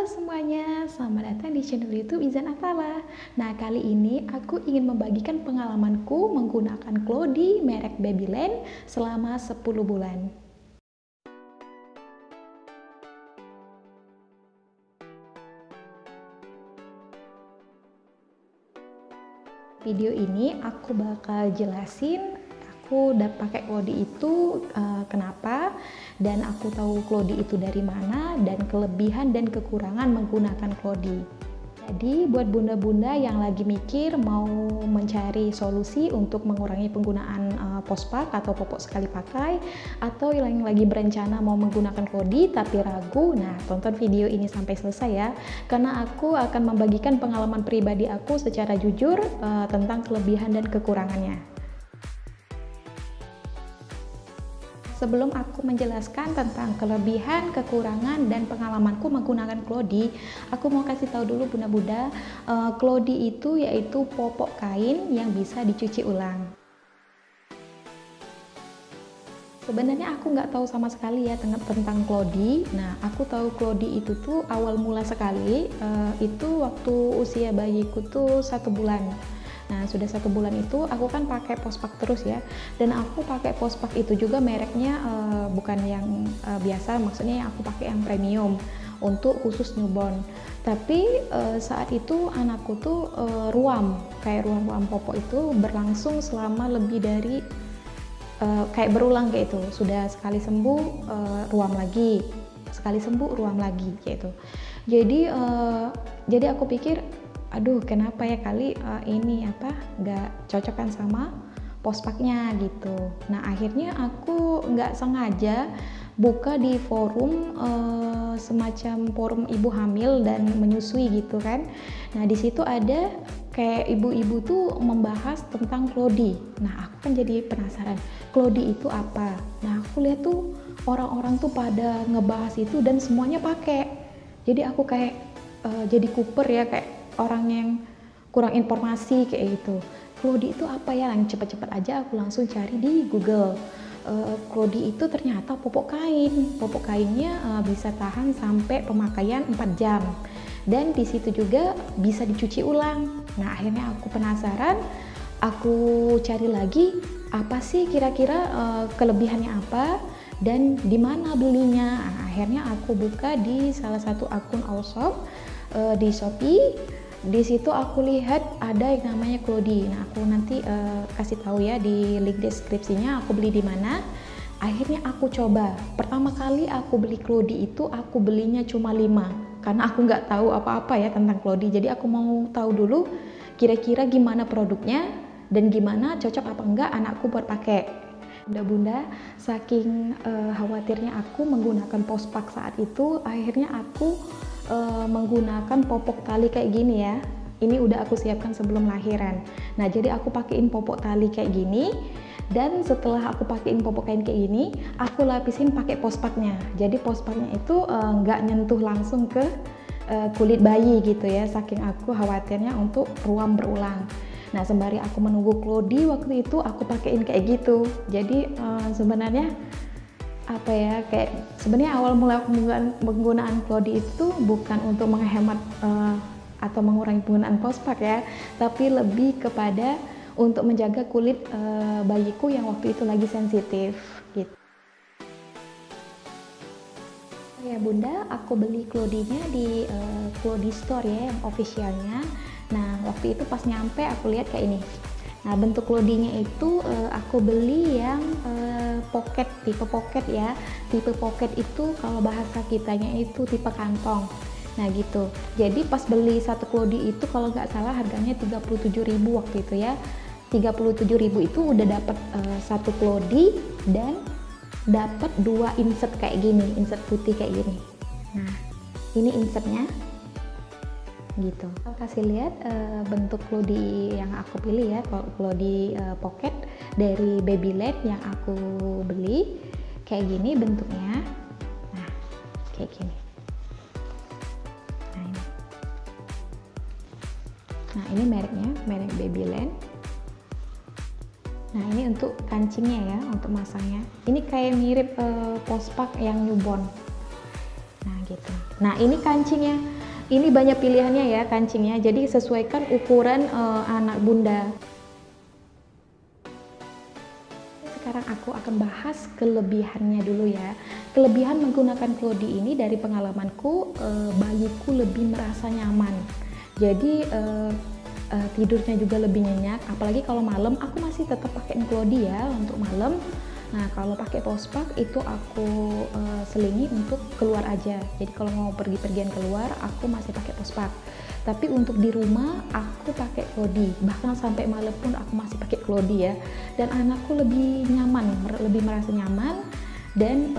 semuanya, selamat datang di channel YouTube Izan Atala. Nah, kali ini aku ingin membagikan pengalamanku menggunakan Cloudy merek Babyland selama 10 bulan. Video ini aku bakal jelasin aku udah pakai Cloudy itu kenapa, dan aku tahu Cloudy itu dari mana, dan kelebihan dan kekurangan menggunakan Cloudy. Jadi buat bunda-bunda yang lagi mikir mau mencari solusi untuk mengurangi penggunaan pospak atau popok sekali pakai, atau yang lagi berencana mau menggunakan Cloudy tapi ragu, nah tonton video ini sampai selesai ya, karena aku akan membagikan pengalaman pribadi aku secara jujur tentang kelebihan dan kekurangannya. Sebelum aku menjelaskan tentang kelebihan, kekurangan, dan pengalamanku menggunakan Cloudy, aku mau kasih tahu dulu bunda-bunda, Cloudy itu yaitu popok kain yang bisa dicuci ulang. Sebenarnya aku nggak tahu sama sekali ya tentang Cloudy. Nah, aku tahu Cloudy itu tuh awal mula sekali, itu waktu usia bayiku tuh 1 bulan. Nah, sudah 1 bulan itu aku kan pakai pospak terus ya, dan aku pakai pospak itu juga mereknya bukan yang biasa, maksudnya yang aku pakai yang premium untuk khusus newborn. Tapi saat itu anakku tuh ruam popok itu berlangsung selama lebih dari kayak berulang kayak itu. Sudah sekali sembuh ruam lagi, sekali sembuh ruam lagi kayak itu. Jadi aku pikir, aduh kenapa ya kali ini nggak cocokan sama pospaknya gitu. Nah, akhirnya aku nggak sengaja buka di forum semacam forum ibu hamil dan menyusui gitu kan. Nah, di situ ada kayak ibu-ibu tuh membahas tentang Cloudy. Nah, aku kan jadi penasaran, Cloudy itu apa? Nah, aku lihat tuh orang-orang tuh pada ngebahas itu dan semuanya pakai. Jadi aku kayak jadi kuper ya, kayak orang yang kurang informasi kayak gitu. Cloudy itu apa ya? Yang cepet-cepet aja aku langsung cari di Google. Cloudy itu ternyata popok kain. Popok kainnya bisa tahan sampai pemakaian 4 jam. Dan di situ juga bisa dicuci ulang. Nah, akhirnya aku penasaran. Aku cari lagi apa sih kira-kira kelebihannya apa dan di mana belinya. Nah, akhirnya aku buka di salah satu akun all shop di Shopee. Di situ aku lihat ada yang namanya Cloudy. Nah, aku nanti kasih tahu ya di link deskripsinya aku beli di mana. Akhirnya aku coba. Pertama kali aku beli Cloudy itu aku belinya cuma 5 karena aku nggak tahu apa-apa ya tentang Cloudy. Jadi aku mau tahu dulu kira-kira gimana produknya dan gimana cocok apa enggak anakku buat pakai. Bunda-bunda, saking khawatirnya aku menggunakan pospak saat itu, akhirnya aku menggunakan popok tali kayak gini ya. Ini udah aku siapkan sebelum lahiran. Nah, jadi aku pakein popok tali kayak gini, dan setelah aku pakein popok kain kayak gini, aku lapisin pakai pospaknya. Jadi pospaknya itu nggak nyentuh langsung ke kulit bayi gitu ya, saking aku khawatirnya untuk ruam berulang. Nah, sembari aku menunggu Cloudy waktu itu aku pakein kayak gitu. Jadi sebenarnya apa ya, kayak sebenarnya awal mula penggunaan Cloudy itu bukan untuk menghemat atau mengurangi penggunaan pospak ya, tapi lebih kepada untuk menjaga kulit bayiku yang waktu itu lagi sensitif gitu. Ya bunda, aku beli Cloudy-nya di Cloudy Store ya, yang officialnya. Nah, waktu itu pas nyampe aku lihat kayak ini. Nah, bentuk Cloudy-nya itu aku beli yang pocket, tipe pocket ya. Tipe pocket itu kalau bahasa kitanya itu tipe kantong. Nah gitu. Jadi pas beli satu Cloudy itu kalau nggak salah harganya 37.000 waktu itu ya. 37.000 itu udah dapat satu Cloudy dan dapat 2 insert kayak gini, insert putih kayak gini. Nah, ini insertnya. Gitu. Aku kasih lihat bentuk Cloudy yang aku pilih ya, Cloudy pocket dari Babyland yang aku beli. Kayak gini bentuknya. Nah, kayak gini. Nah, ini mereknya, merek Babyland. Nah, ini untuk kancingnya ya, untuk masangnya. Ini kayak mirip pospak yang newborn. Nah, gitu. Nah, ini kancingnya. Ini banyak pilihannya ya kancingnya, jadi sesuaikan ukuran anak bunda. Sekarang aku akan bahas kelebihannya dulu ya. Kelebihan menggunakan Cloudy ini dari pengalamanku, bayiku lebih merasa nyaman. Jadi tidurnya juga lebih nyenyak, apalagi kalau malam aku masih tetap pakai Cloudy ya untuk malam. Nah, kalau pakai pospak itu aku selingi untuk keluar aja. Jadi kalau mau pergi-pergian keluar, aku masih pakai pospak. Tapi untuk di rumah aku pakai Cloudy. Bahkan sampai malam pun aku masih pakai Cloudy ya. Dan anakku lebih nyaman, lebih merasa nyaman dan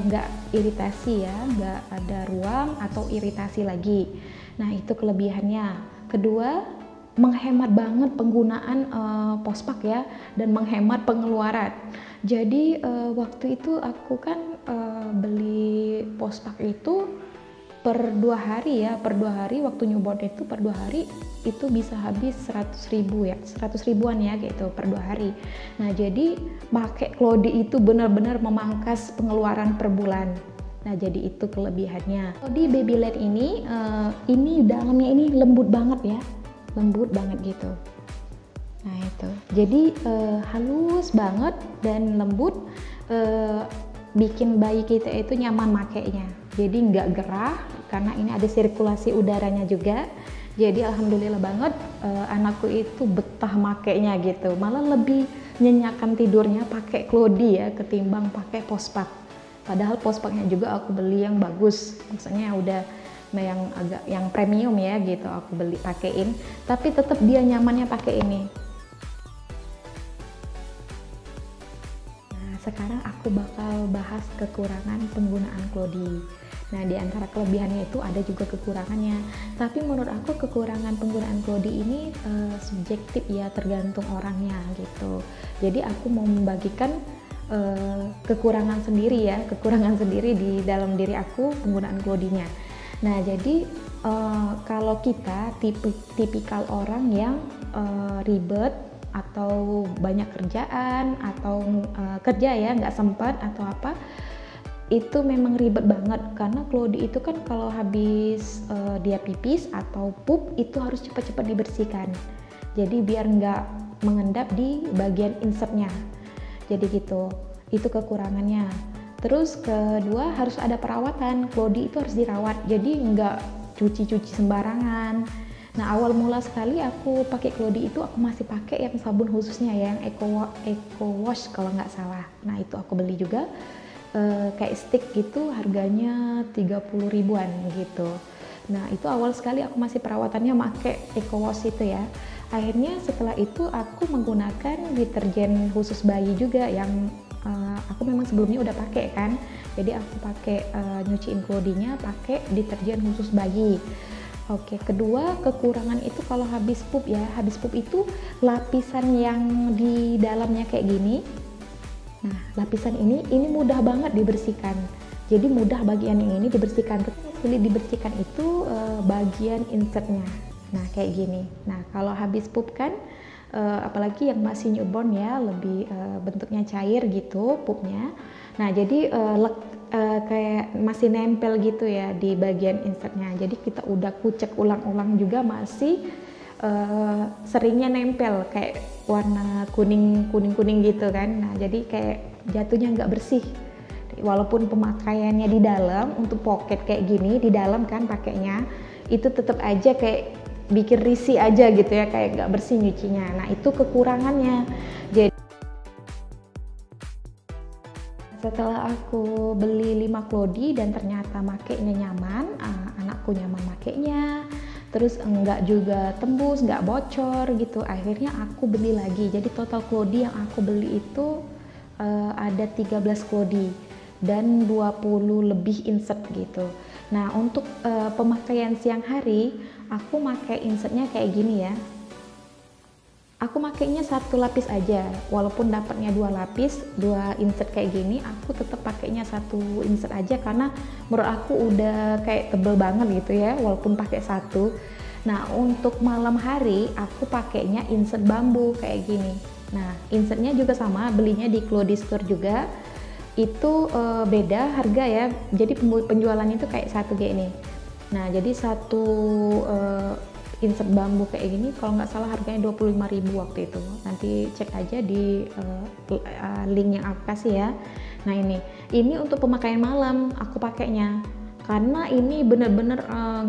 nggak iritasi ya, nggak ada ruam atau iritasi lagi. Nah, itu kelebihannya. Kedua, menghemat banget penggunaan pospak ya, dan menghemat pengeluaran. Jadi waktu itu aku kan beli pospak itu per 2 hari ya, per 2 hari waktu newborn itu per 2 hari itu bisa habis 100.000 ya, 100 ribuan ya gitu per 2 hari. Nah, jadi pakai Cloudy itu benar-benar memangkas pengeluaran per bulan. Nah, jadi itu kelebihannya. Cloudy Babylette ini dalamnya ini lembut banget ya, lembut banget gitu. Nah itu, jadi halus banget dan lembut, bikin bayi kita itu nyaman makainya. Jadi nggak gerah karena ini ada sirkulasi udaranya juga. Jadi alhamdulillah banget, anakku itu betah makainya gitu. Malah lebih nyenyakan tidurnya pakai Cloudy ya ketimbang pakai pospak. Padahal pospaknya juga aku beli yang bagus, maksudnya udah yang premium ya gitu, aku beli pakein. Tapi tetap dia nyamannya pakai ini. Sekarang aku bakal bahas kekurangan penggunaan Cloudy. Nah, di antara kelebihannya itu ada juga kekurangannya. Tapi menurut aku kekurangan penggunaan Cloudy ini subjektif ya, tergantung orangnya gitu. Jadi aku mau membagikan kekurangan sendiri ya, kekurangan sendiri di dalam diri aku penggunaan Cloudy-nya. Nah, jadi kalau kita tipikal orang yang ribet, atau banyak kerjaan atau kerja ya nggak sempat atau apa, itu memang ribet banget karena Cloudy itu kan kalau habis dia pipis atau pup itu harus cepat-cepat dibersihkan, jadi biar nggak mengendap di bagian insertnya. Jadi gitu, itu kekurangannya. Terus kedua, harus ada perawatan. Cloudy itu harus dirawat, jadi nggak cuci-cuci sembarangan. Nah, awal mula sekali aku pakai Cloudy itu aku masih pakai yang sabun khususnya ya, yang Eco Wash kalau nggak salah. Nah, itu aku beli juga kayak stick gitu, harganya 30 ribuan gitu. Nah, itu awal sekali aku masih perawatannya pakai Eco Wash itu ya. Akhirnya setelah itu aku menggunakan deterjen khusus bayi juga yang aku memang sebelumnya udah pakai kan. Jadi aku pakai nyuciin Cloudy-nya pakai deterjen khusus bayi. Oke, kedua kekurangan itu kalau habis pup ya, habis pup itu lapisan yang di dalamnya kayak gini. Nah, lapisan ini mudah banget dibersihkan. Jadi mudah bagian yang ini dibersihkan. Sulit dibersihkan itu bagian insertnya. Nah, kayak gini. Nah, kalau habis pup kan, apalagi yang masih newborn ya, lebih bentuknya cair gitu pupnya. Nah, jadi kayak masih nempel gitu ya di bagian insertnya. Jadi kita udah kucek ulang-ulang juga masih seringnya nempel kayak warna kuning gitu kan. Nah, jadi kayak jatuhnya nggak bersih. Walaupun pemakaiannya di dalam untuk pocket kayak gini di dalam kan pakainya, itu tetap aja kayak bikin risih aja gitu ya, kayak nggak bersih nyucinya. Nah, itu kekurangannya. Jadi setelah aku beli 5 Cloudy dan ternyata makainya nyaman, anakku nyaman makainya, terus enggak juga tembus, enggak bocor gitu, akhirnya aku beli lagi. Jadi total Cloudy yang aku beli itu ada 13 Cloudy dan 20 lebih insert gitu. Nah, untuk pemakaian siang hari, aku pakai insertnya kayak gini ya. Aku makainya 1 lapis aja, walaupun dapatnya 2 lapis, 2 insert kayak gini, aku tetap pakainya 1 insert aja karena menurut aku udah kayak tebel banget gitu ya, walaupun pakai 1. Nah, untuk malam hari aku pakainya insert bambu kayak gini. Nah, insertnya juga sama, belinya di Cloudy Store juga. Itu beda harga ya, jadi penjualannya itu kayak 1G ini. Nah, jadi satu insert bambu kayak gini kalau nggak salah harganya 25.000 waktu itu. Nanti cek aja di link yang aku kasih ya. Nah, ini untuk pemakaian malam aku pakainya. Karena ini bener-bener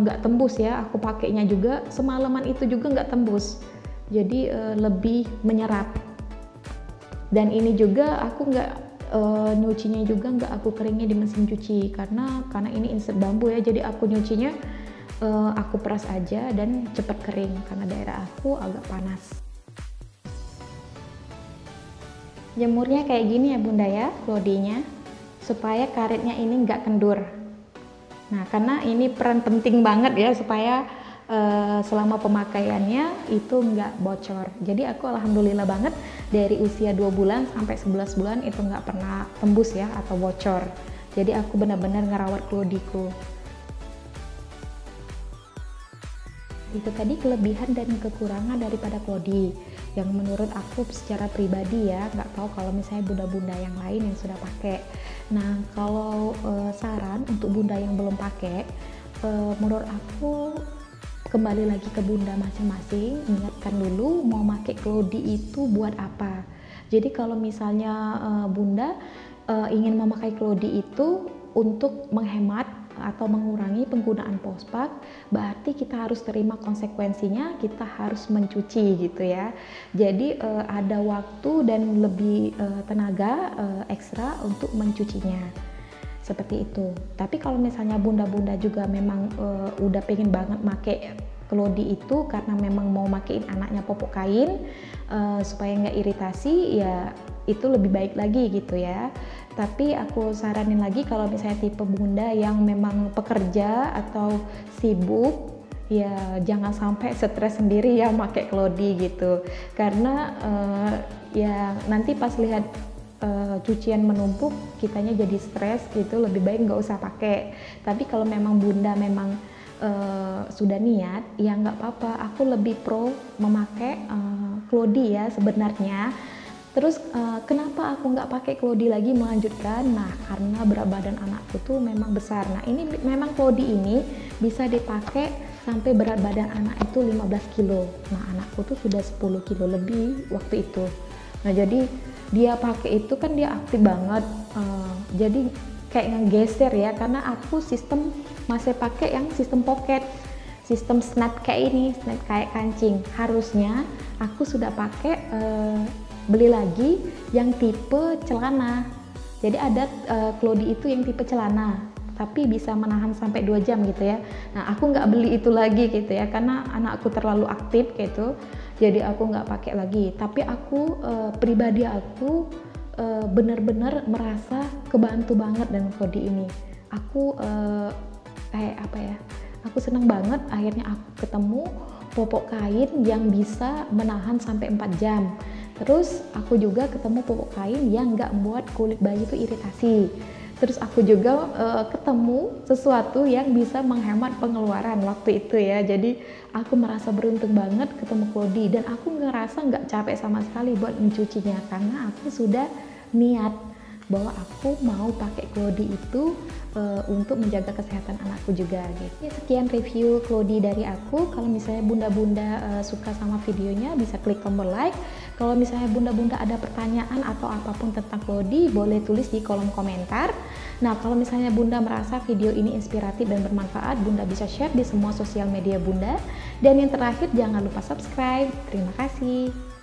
nggak tembus ya, aku pakainya juga semalaman itu juga nggak tembus. Jadi lebih menyerap. Dan ini juga aku nggak nyucinya juga nggak aku keringnya di mesin cuci karena ini insert bambu ya, jadi aku nyucinya aku peras aja dan cepat kering karena daerah aku agak panas. Jemurnya kayak gini ya Bunda ya, klodinya, supaya karetnya ini nggak kendur. Nah, karena ini peran penting banget ya supaya selama pemakaiannya itu nggak bocor. Jadi aku alhamdulillah banget dari usia 2 bulan sampai 11 bulan itu nggak pernah tembus ya atau bocor. Jadi aku benar-benar ngerawat klodiku. Itu tadi kelebihan dan kekurangan daripada klodi yang menurut aku secara pribadi ya, nggak tahu kalau misalnya bunda-bunda yang lain yang sudah pakai. Nah, kalau saran untuk bunda yang belum pakai, menurut aku kembali lagi ke bunda masing-masing, ingatkan dulu mau pakai klodi itu buat apa. Jadi kalau misalnya bunda ingin memakai klodi itu untuk menghemat atau mengurangi penggunaan pospak, berarti kita harus terima konsekuensinya, kita harus mencuci gitu ya. Jadi ada waktu dan lebih tenaga ekstra untuk mencucinya. Seperti itu. Tapi kalau misalnya bunda-bunda juga memang udah pengen banget make klodi itu karena memang mau makein anaknya popok kain supaya nggak iritasi, ya itu lebih baik lagi gitu ya. Tapi aku saranin lagi kalau misalnya tipe bunda yang memang pekerja atau sibuk, ya jangan sampai stres sendiri ya pakai klodi gitu. Karena ya nanti pas lihat cucian menumpuk kitanya jadi stres gitu, lebih baik nggak usah pakai. Tapi kalau memang bunda memang sudah niat, ya nggak apa-apa. Aku lebih pro memakai klodi ya sebenarnya. Terus kenapa aku nggak pakai klodi lagi melanjutkan? Nah, karena berat badan anakku tuh memang besar. Nah, ini memang klodi ini bisa dipakai sampai berat badan anak itu 15 kilo. Nah, anakku tuh sudah 10 kilo lebih waktu itu. Nah, jadi dia pakai itu kan dia aktif banget. Jadi kayak ngegeser ya, karena aku sistem masih pakai yang sistem pocket. Sistem snap kayak ini, snap kayak kancing. Harusnya aku sudah pakai beli lagi yang tipe celana. Jadi ada klodi itu yang tipe celana, tapi bisa menahan sampai 2 jam gitu ya. Nah, aku nggak beli itu lagi gitu ya, karena anakku terlalu aktif gitu. Jadi aku nggak pakai lagi. Tapi aku pribadi aku benar-benar merasa kebantu banget dengan klodi ini. Aku kayak apa ya? Aku senang banget akhirnya aku ketemu popok kain yang bisa menahan sampai 4 jam. Terus aku juga ketemu popok kain yang nggak buat kulit bayi itu iritasi. Terus aku juga ketemu sesuatu yang bisa menghemat pengeluaran waktu itu ya. Jadi aku merasa beruntung banget ketemu klodi dan aku ngerasa nggak capek sama sekali buat mencucinya karena aku sudah niat bahwa aku mau pakai klodi itu untuk menjaga kesehatan anakku juga gitu. Ya, sekian review klodi dari aku. Kalau misalnya bunda-bunda suka sama videonya bisa klik tombol like. Kalau misalnya bunda-bunda ada pertanyaan atau apapun tentang klodi boleh tulis di kolom komentar. Nah, kalau misalnya bunda merasa video ini inspiratif dan bermanfaat, bunda bisa share di semua sosial media bunda. Dan yang terakhir jangan lupa subscribe. Terima kasih.